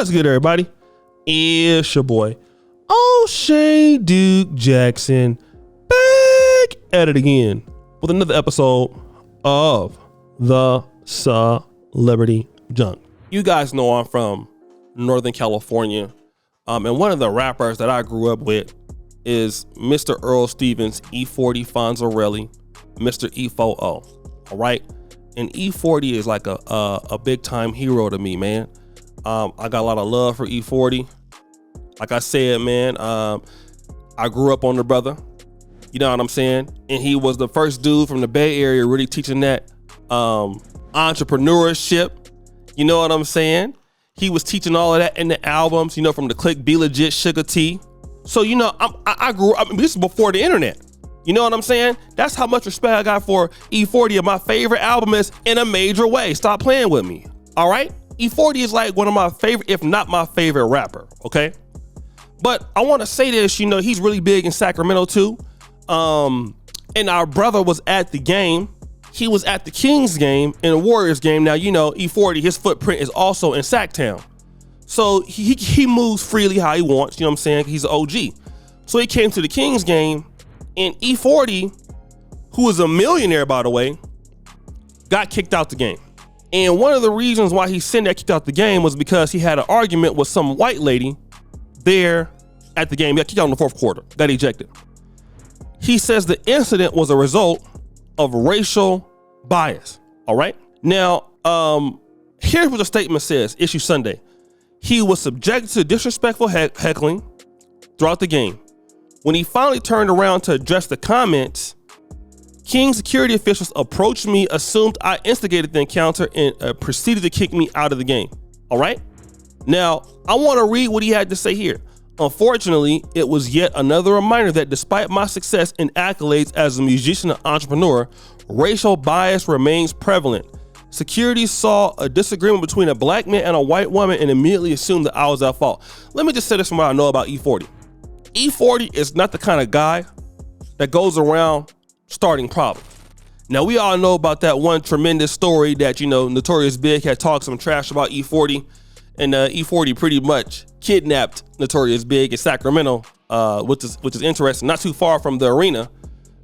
What's good, everybody? It's your boy, O'Shea Duke Jackson, back at it again with another episode of the Celebrity Junk. You guys know I'm from Northern California, and one of the rappers that I grew up with is Mr. Earl Stevens, E40 Fonzarelli, Mr. E4O. All right, and E40 is like a big time hero to me, man. I got a lot of love for E40. Like I said, man, I grew up on the brother. You know what I'm saying? And he was the first dude from the Bay Area really teaching that entrepreneurship. You know what I'm saying? He was teaching all of that in the albums, you know, from the Click, Be Legit, Sugar T. So, you know, I grew up, this is before the internet. You know what I'm saying? That's how much respect I got for E40. And my favorite album is In a Major Way. Stop playing with me. All right? E40 is like one of my favorite, if not my favorite rapper, okay? But I want to say this, you know, he's really big in Sacramento too. And our brother was at the game. He was at the Kings game and the Warriors game. Now, you know, E40, his footprint is also in Sacktown. So he moves freely how he wants, you know what I'm saying? He's an OG. So he came to the Kings game, and E40, who is a millionaire, by the way, got kicked out the game. And one of the reasons why he sent that kicked out the game was because he had an argument with some white lady there at the game. He got kicked out in the fourth quarter, got ejected. He says the incident was a result of racial bias. All right. Now, here's what the statement says, issue Sunday. He was subjected to disrespectful heckling throughout the game. When he finally turned around to address the comments, King security officials approached me, assumed I instigated the encounter, and proceeded to kick me out of the game. All right. Now, I want to read what he had to say here. Unfortunately, it was yet another reminder that despite my success and accolades as a musician and entrepreneur, racial bias remains prevalent. Security saw a disagreement between a black man and a white woman and immediately assumed that I was at fault. Let me just say this from what I know about E40. E40 is not the kind of guy that goes around starting problems. Now, we all know about that one tremendous story that, you know, Notorious Big had talked some trash about E40, and E40 pretty much kidnapped Notorious Big in Sacramento, which is interesting, not too far from the arena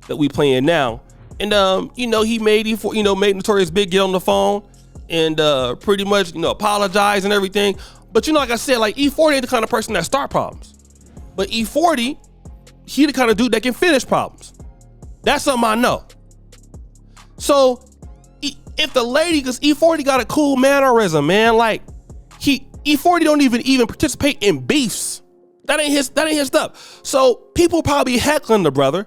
that we play in now. And you know, he made E40, you know, made Notorious Big get on the phone and pretty much, you know, apologize and everything. But you know, like I said, like E40 ain't the kind of person that start problems. But E40, he the kind of dude that can finish problems. That's something I know. So if the lady, because E40 got a cool mannerism, man, like E40 don't even participate in beefs. That ain't his stuff. So people probably heckling the brother.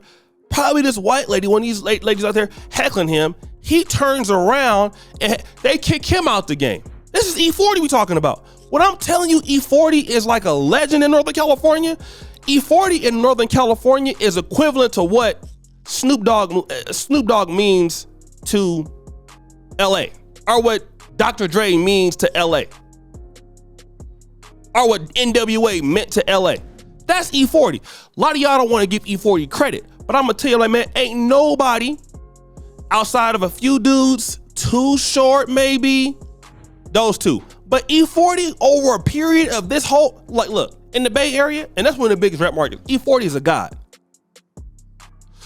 Probably this white lady, one of these ladies out there heckling him. He turns around and they kick him out the game. This is E40 we talking about. What I'm telling you, E40 is like a legend in Northern California. E40 in Northern California is equivalent to what Snoop Dogg means to LA, or what Dr. Dre means to LA, or what NWA meant to LA. That's E40. A lot of y'all don't want to give E40 credit, but I'm gonna tell you, like, man, ain't nobody outside of a few dudes, Too Short maybe, those two. But E40 over a period of this whole, like, look, in the Bay Area, and that's one of the biggest rap markets, E40 is a god.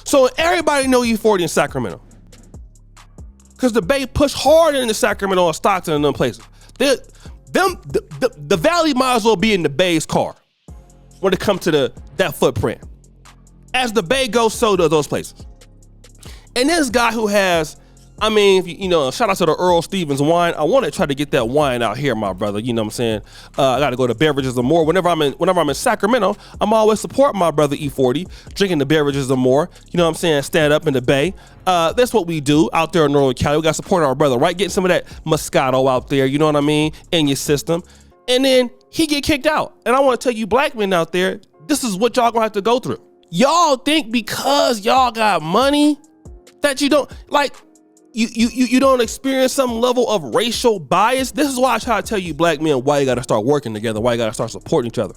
So everybody know E40 in Sacramento, because the Bay push harder in the Sacramento and Stockton and them places. The Valley might as well be in the Bay's car when it comes to that footprint. As the Bay goes, so do those places. And this guy who has, I mean, you know, shout out to the Earl Stevens wine. I want to try to get that wine out here, my brother. You know what I'm saying? I got to go to Beverages and More. Whenever I'm in Sacramento, I'm always supporting my brother E40, drinking the Beverages and More. You know what I'm saying? Stand up in the Bay. That's what we do out there in Northern Cali. We got to support our brother, right? Getting some of that Moscato out there, you know what I mean, in your system. And then he get kicked out. And I want to tell you black men out there, this is what y'all gonna have to go through. Y'all think because y'all got money that you don't, like, you don't experience some level of racial bias. This is why I try to tell you black men why you got to start working together, why you got to start supporting each other.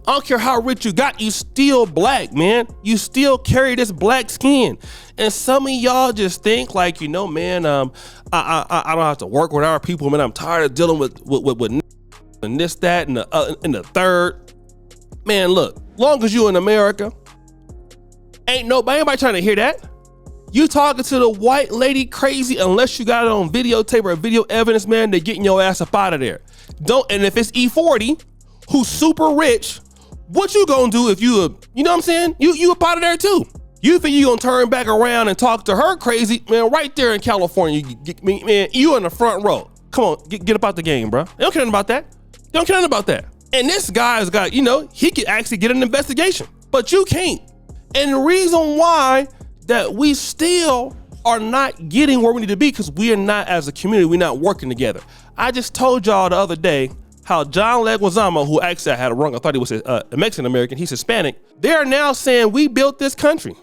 I don't care how rich you got, you still black, man. You still carry this black skin. And some of y'all just think like, you know, man, I don't have to work with our people, man. I'm tired of dealing with and this, that, and the third. Man, look, long as you in America, ain't anybody trying to hear that. You talking to the white lady crazy unless you got it on videotape or video evidence, man, they're getting your ass up out of there. And if it's E40, who's super rich, what you gonna do if you know what I'm saying? You up out of there too. You think you gonna turn back around and talk to her crazy, man, right there in California, man, you in the front row. Come on, get up out the game, bro. They don't care nothing about that. They don't care nothing about that. And this guy's got, he could actually get an investigation, but you can't. And the reason why that we still are not getting where we need to be, because we are not, as a community, we're not working together. I just told y'all the other day how John Leguizamo, who actually I had it wrong, I thought he was a Mexican American, he's Hispanic. They're now saying we built this country.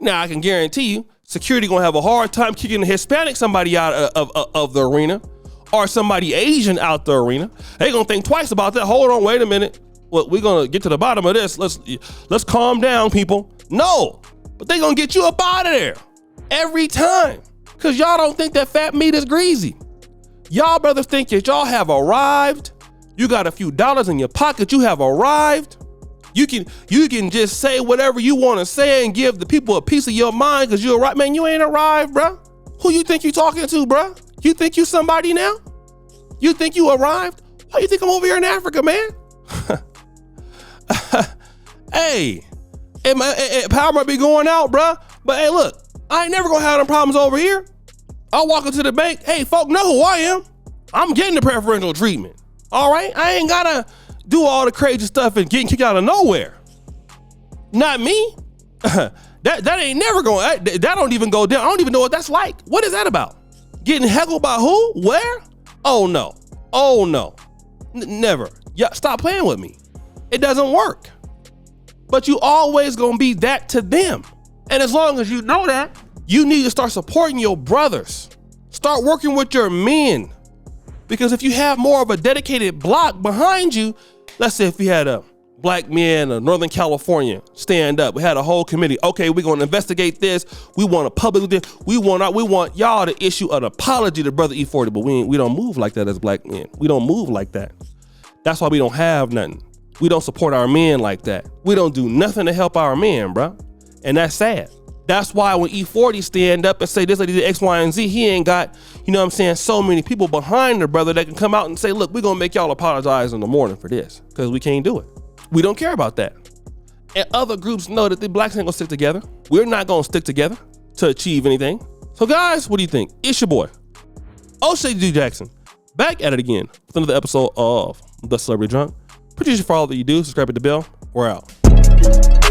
Now I can guarantee you, security gonna have a hard time kicking a Hispanic somebody out of the arena, or somebody Asian out the arena. They gonna think twice about that. Hold on, wait a minute. Well, we're gonna get to the bottom of this. Let's calm down, people. No, but they gonna get you up out of there every time, because y'all don't think that fat meat is greasy. Y'all brothers think that y'all have arrived. You got a few dollars in your pocket, you have arrived. You can just say whatever you want to say and give the people a piece of your mind because you're right. Man, you ain't arrived, bro. Who you think you talking to, bro? You think you somebody now? You think you arrived? Why you think I'm over here in Africa, man? Hey, power might be going out, bro. But hey, look, I ain't never gonna have them problems over here. I'll walk into the bank. Hey, folk know who I am. I'm getting the preferential treatment. All right, I ain't gotta do all the crazy stuff and getting kicked out of nowhere. Not me. That ain't never going. That don't even go down. I don't even know what that's like. What is that about? Getting heckled by who? Where? Oh no. Oh no. Never. Yeah, stop playing with me. It doesn't work. But you always gonna be that to them. And as long as you know that, you need to start supporting your brothers. Start working with your men. Because if you have more of a dedicated block behind you, let's say if we had a black men in Northern California stand up, we had a whole committee. Okay, we're gonna investigate this. We want a public this. We want y'all to issue an apology to Brother E40, but we don't move like that as black men. We don't move like that. That's why we don't have nothing. We don't support our men like that. We don't do nothing to help our men, bro. And that's sad. That's why when E40 stand up and say this lady did X, Y, and Z, he ain't got, so many people behind the brother that can come out and say, look, we're gonna make y'all apologize in the morning for this, because we can't do it. We don't care about that. And other groups know that the blacks ain't gonna stick together. We're not gonna stick together to achieve anything. So guys, what do you think? It's your boy, O'Shea D. Jackson, back at it again with another episode of The Celebrity Drunk. Appreciate you for all that you do. Subscribe to the bell. We're out.